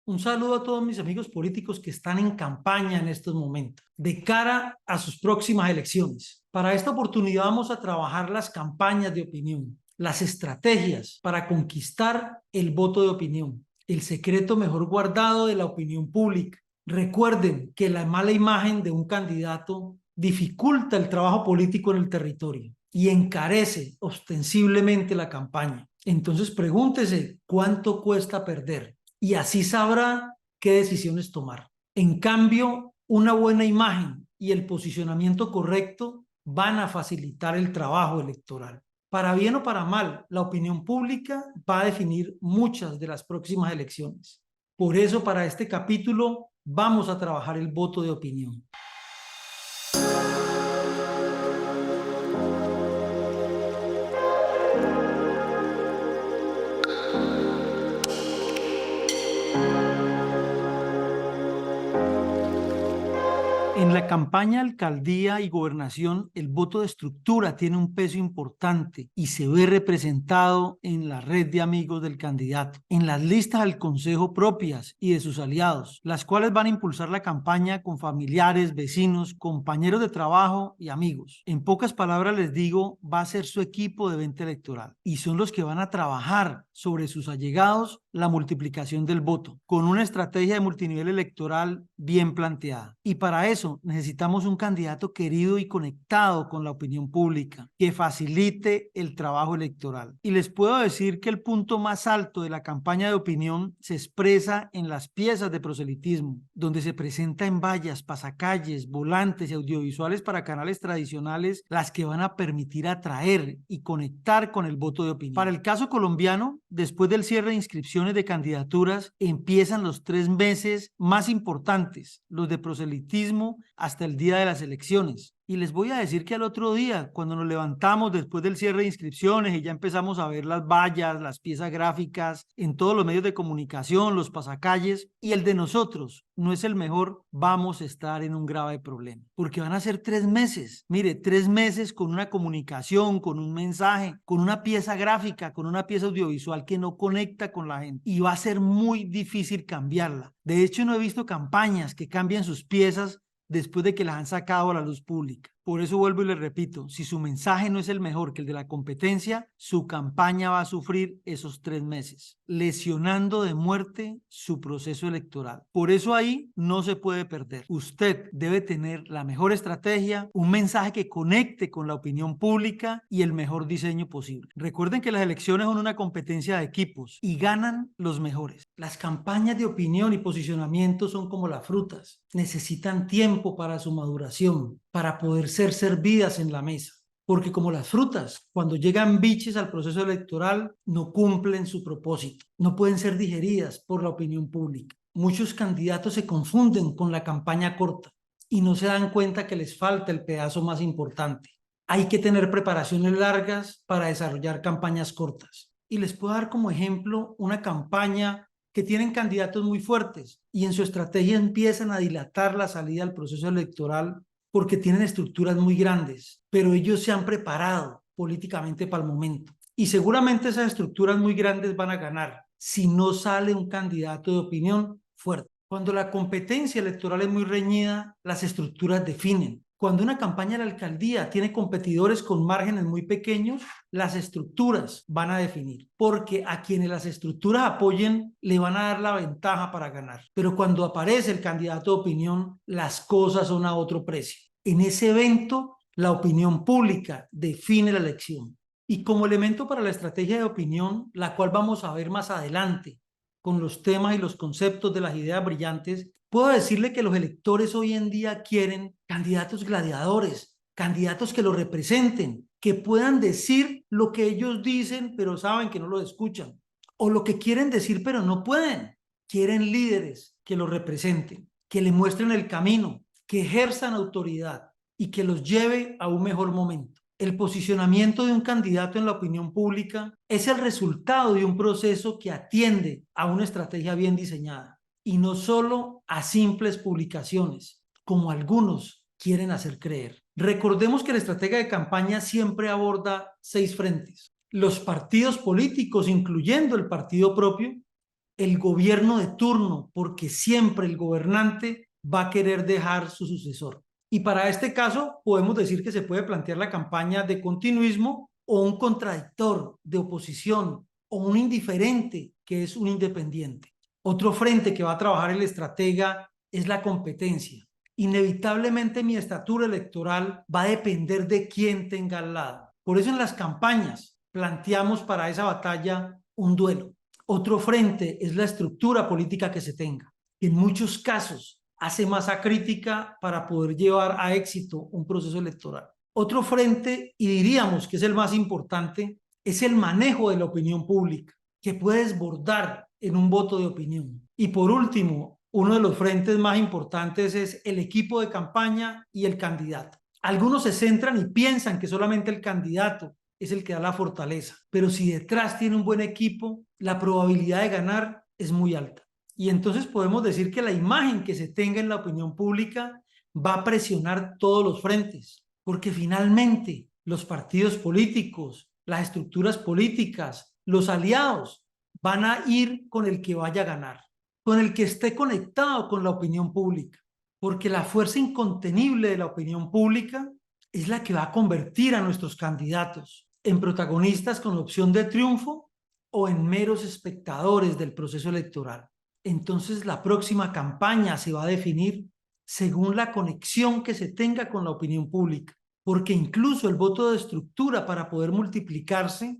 Un saludo a todos mis amigos políticos que están en campaña en estos momentos, de cara a sus próximas elecciones. Para esta oportunidad vamos a trabajar las campañas de opinión, las estrategias para conquistar el voto de opinión, el secreto mejor guardado de la opinión pública. Recuerden que la mala imagen de un candidato dificulta el trabajo político en el territorio y encarece ostensiblemente la campaña. Entonces pregúntese cuánto cuesta perder y así sabrá qué decisiones tomar. En cambio, una buena imagen y el posicionamiento correcto van a facilitar el trabajo electoral. Para bien o para mal, la opinión pública va a definir muchas de las próximas elecciones. Por eso, para este capítulo, vamos a trabajar el voto de opinión. En la campaña alcaldía y gobernación, el voto de estructura tiene un peso importante y se ve representado en la red de amigos del candidato, en las listas al consejo propias y de sus aliados, las cuales van a impulsar la campaña con familiares, vecinos, compañeros de trabajo y amigos. En pocas palabras les digo, va a ser su equipo de venta electoral y son los que van a trabajar sobre sus allegados la multiplicación del voto, con una estrategia de multinivel electoral bien planteada. Y para eso necesitamos un candidato querido y conectado con la opinión pública, que facilite el trabajo electoral. Y les puedo decir que el punto más alto de la campaña de opinión se expresa en las piezas de proselitismo, donde se presenta en vallas, pasacalles, volantes y audiovisuales para canales tradicionales, las que van a permitir atraer y conectar con el voto de opinión. Para el caso colombiano, después del cierre de inscripciones de candidaturas, empiezan los 3 meses más importantes, los de proselitismo hasta el día de las elecciones. Y les voy a decir que al otro día, cuando nos levantamos después del cierre de inscripciones y ya empezamos a ver las vallas, las piezas gráficas en todos los medios de comunicación, los pasacalles, y el de nosotros no es el mejor, vamos a estar en un grave problema. Porque van a ser 3 meses. Mire, 3 meses con una comunicación, con un mensaje, con una pieza gráfica, con una pieza audiovisual que no conecta con la gente. Y va a ser muy difícil cambiarla. De hecho, no he visto campañas que cambien sus piezas después de que las han sacado a la luz pública. Por eso vuelvo y les repito, si su mensaje no es el mejor que el de la competencia, su campaña va a sufrir esos 3 meses, lesionando de muerte su proceso electoral. Por eso ahí no se puede perder. Usted debe tener la mejor estrategia, un mensaje que conecte con la opinión pública y el mejor diseño posible. Recuerden que las elecciones son una competencia de equipos y ganan los mejores. Las campañas de opinión y posicionamiento son como las frutas. Necesitan tiempo para su maduración, para poder ser servidas en la mesa. Porque como las frutas, cuando llegan biches al proceso electoral, no cumplen su propósito, no pueden ser digeridas por la opinión pública. Muchos candidatos se confunden con la campaña corta y no se dan cuenta que les falta el pedazo más importante. Hay que tener preparaciones largas para desarrollar campañas cortas. Y les puedo dar como ejemplo una campaña que tienen candidatos muy fuertes y en su estrategia empiezan a dilatar la salida al proceso electoral porque tienen estructuras muy grandes, pero ellos se han preparado políticamente para el momento. Y seguramente esas estructuras muy grandes van a ganar si no sale un candidato de opinión fuerte. Cuando la competencia electoral es muy reñida, las estructuras definen. Cuando una campaña de la alcaldía tiene competidores con márgenes muy pequeños, las estructuras van a definir, porque a quienes las estructuras apoyen le van a dar la ventaja para ganar. Pero cuando aparece el candidato de opinión, las cosas son a otro precio. En ese evento, la opinión pública define la elección. Y como elemento para la estrategia de opinión, la cual vamos a ver más adelante, con los temas y los conceptos de las ideas brillantes, puedo decirle que los electores hoy en día quieren candidatos gladiadores, candidatos que lo representen, que puedan decir lo que ellos dicen, pero saben que no lo escuchan, o lo que quieren decir, pero no pueden. Quieren líderes que lo representen, que le muestren el camino, que ejerzan autoridad y que los lleve a un mejor momento. El posicionamiento de un candidato en la opinión pública es el resultado de un proceso que atiende a una estrategia bien diseñada y no solo a simples publicaciones, como algunos quieren hacer creer. Recordemos que la estrategia de campaña siempre aborda 6 frentes. Los partidos políticos, incluyendo el partido propio, el gobierno de turno, porque siempre el gobernante va a querer dejar su sucesor. Y para este caso podemos decir que se puede plantear la campaña de continuismo o un contradictor de oposición o un indiferente que es un independiente. Otro frente que va a trabajar el estratega es la competencia. Inevitablemente mi estatura electoral va a depender de quién tenga al lado. Por eso en las campañas planteamos para esa batalla un duelo. Otro frente es la estructura política que se tenga, que en muchos casos hace masa crítica para poder llevar a éxito un proceso electoral. Otro frente, y diríamos que es el más importante, es el manejo de la opinión pública, que puede desbordar en un voto de opinión. Y por último, uno de los frentes más importantes es el equipo de campaña y el candidato. Algunos se centran y piensan que solamente el candidato es el que da la fortaleza, pero si detrás tiene un buen equipo, la probabilidad de ganar es muy alta. Y entonces podemos decir que la imagen que se tenga en la opinión pública va a presionar todos los frentes, porque finalmente los partidos políticos, las estructuras políticas, los aliados van a ir con el que vaya a ganar, con el que esté conectado con la opinión pública, porque la fuerza incontenible de la opinión pública es la que va a convertir a nuestros candidatos en protagonistas con opción de triunfo o en meros espectadores del proceso electoral. Entonces la próxima campaña se va a definir según la conexión que se tenga con la opinión pública, porque incluso el voto de estructura para poder multiplicarse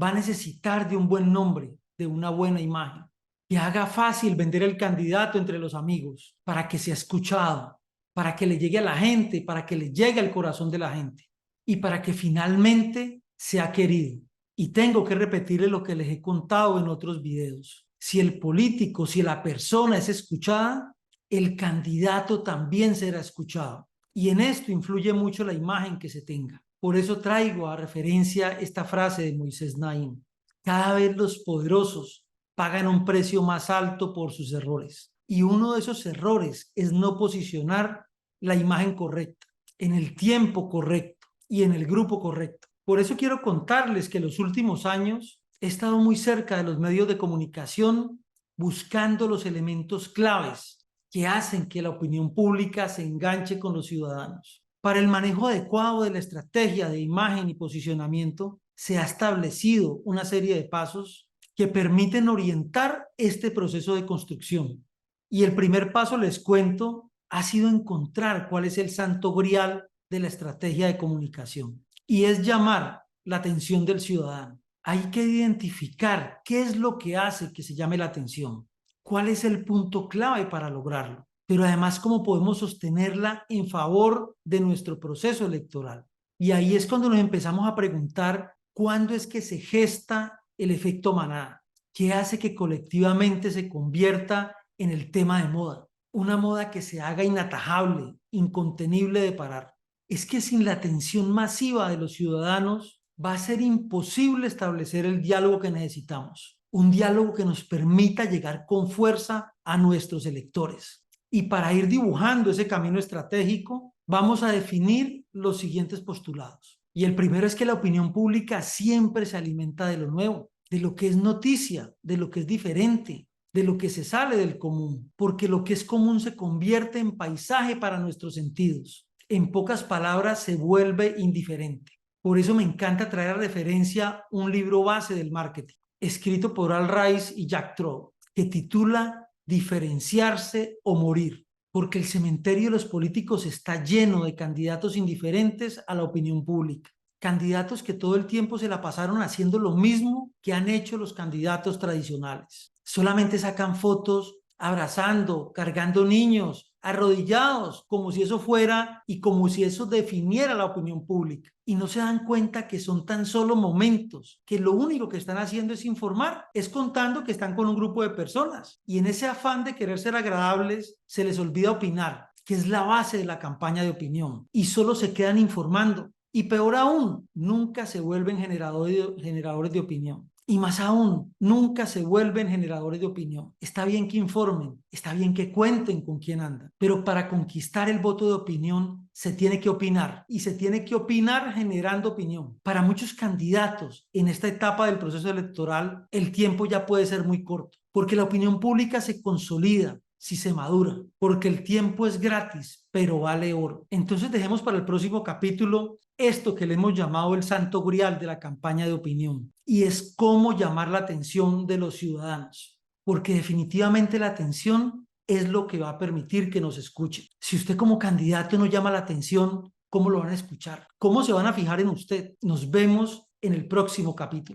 va a necesitar de un buen nombre, de una buena imagen, que haga fácil vender el candidato entre los amigos, para que sea escuchado, para que le llegue a la gente, para que le llegue al corazón de la gente y para que finalmente sea querido. Y tengo que repetirle lo que les he contado en otros videos. Si el político, si la persona es escuchada, el candidato también será escuchado. Y en esto influye mucho la imagen que se tenga. Por eso traigo a referencia esta frase de Moisés Naim. Cada vez los poderosos pagan un precio más alto por sus errores. Y uno de esos errores es no posicionar la imagen correcta, en el tiempo correcto y en el grupo correcto. Por eso quiero contarles que en los últimos años he estado muy cerca de los medios de comunicación buscando los elementos claves que hacen que la opinión pública se enganche con los ciudadanos. Para el manejo adecuado de la estrategia de imagen y posicionamiento, se ha establecido una serie de pasos que permiten orientar este proceso de construcción. Y el primer paso, les cuento, ha sido encontrar cuál es el santo grial de la estrategia de comunicación. Y es llamar la atención del ciudadano. Hay que identificar qué es lo que hace que se llame la atención, cuál es el punto clave para lograrlo, pero además cómo podemos sostenerla en favor de nuestro proceso electoral. Y ahí es cuando nos empezamos a preguntar cuándo es que se gesta el efecto manada, qué hace que colectivamente se convierta en el tema de moda, una moda que se haga inatajable, incontenible de parar. Es que sin la atención masiva de los ciudadanos va a ser imposible establecer el diálogo que necesitamos, un diálogo que nos permita llegar con fuerza a nuestros electores. Y para ir dibujando ese camino estratégico, vamos a definir los siguientes postulados. Y el primero es que la opinión pública siempre se alimenta de lo nuevo, de lo que es noticia, de lo que es diferente, de lo que se sale del común, porque lo que es común se convierte en paisaje para nuestros sentidos. En pocas palabras, se vuelve indiferente. Por eso me encanta traer a referencia un libro base del marketing, escrito por Al Ries y Jack Trout, que titula Diferenciarse o morir, porque el cementerio de los políticos está lleno de candidatos indiferentes a la opinión pública, candidatos que todo el tiempo se la pasaron haciendo lo mismo que han hecho los candidatos tradicionales. Solamente sacan fotos abrazando, cargando niños, arrodillados, como si eso fuera y como si eso definiera la opinión pública. Y no se dan cuenta que son tan solo momentos, que lo único que están haciendo es informar, es contando que están con un grupo de personas. Y en ese afán de querer ser agradables, se les olvida opinar, que es la base de la campaña de opinión. Y solo se quedan informando. Y peor aún, nunca se vuelven generadores de opinión. Y más aún, nunca se vuelven generadores de opinión. Está bien que informen, está bien que cuenten con quién andan, pero para conquistar el voto de opinión se tiene que opinar y se tiene que opinar generando opinión. Para muchos candidatos en esta etapa del proceso electoral, el tiempo ya puede ser muy corto, porque la opinión pública se consolida si se madura, porque el tiempo es gratis, pero vale oro. Entonces dejemos para el próximo capítulo esto que le hemos llamado el santo grial de la campaña de opinión, y es cómo llamar la atención de los ciudadanos, porque definitivamente la atención es lo que va a permitir que nos escuchen. Si usted como candidato no llama la atención, ¿cómo lo van a escuchar? ¿Cómo se van a fijar en usted? Nos vemos en el próximo capítulo.